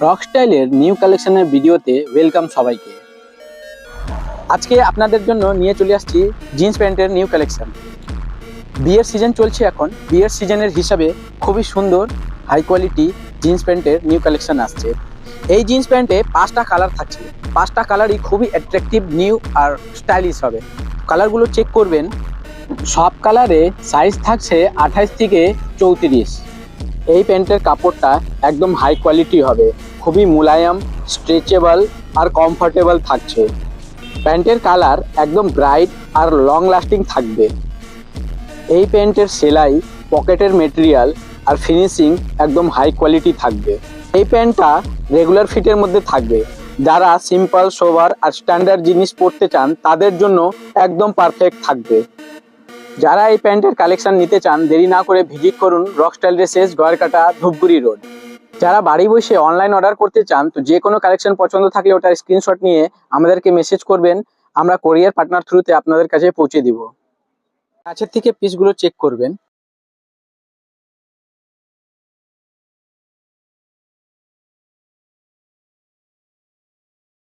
Rock স্টাইলের new কালেকশনের ভিডিওতে ওয়েলকাম সবাইকে। আজকে আপনাদের জন্য নিয়ে চলে আসছি জিন্স প্যান্টের নিউ কালেকশন। বিয়ের সিজন চলছে এখন, বিয়ের সিজনের হিসাবে খুবই সুন্দর হাই কোয়ালিটি জিন্স প্যান্টের নিউ কালেকশন আসছে। এই জিন্স প্যান্টে 5টা কালার থাকছে, 5টা কালারই খুবই অ্যাট্রাকটিভ, নিউ আর স্টাইলিশ হবে। কালারগুলো চেক করবেন। সব কালারে সাইজ থাকছে 28 থেকে 34। এই প্যান্টের কাপড়টা একদম হাই কোয়ালিটি হবে, খুবই মোলায়েম, স্ট্রেচেবল আর কমফোর্টেবল থাকছে। প্যান্টের কালার একদম ব্রাইট আর লং লাস্টিং থাকবে। এই প্যান্টের সেলাই, পকেটের মেটেরিয়াল আর ফিনিশিং একদম হাই কোয়ালিটি থাকবে। এই প্যান্টটা রেগুলার ফিটের মধ্যে থাকবে। যারা সিম্পল, সোবার আর স্ট্যান্ডার্ড জিনিস পরতে চান তাদের জন্য একদম পারফেক্ট থাকবে। যারা এই প্যান্টের কালেকশন নিতে চান, দেরি না করে ভিজিট করুন rock style dresses, Gayerkata, Dhupguri road. যারা বাড়ি বসে অনলাইন অর্ডার করতে চান, তো যে কোনো কালেকশন পছন্দ থাকলে ওটার স্ক্রিনশট নিয়ে আমাদেরকে মেসেজ করবেন, আমরা কোরিয়ার পার্টনার থ্রুতে আপনাদের কাছে পৌঁছে দিব। কাছের থেকে পিসগুলো চেক করবেন।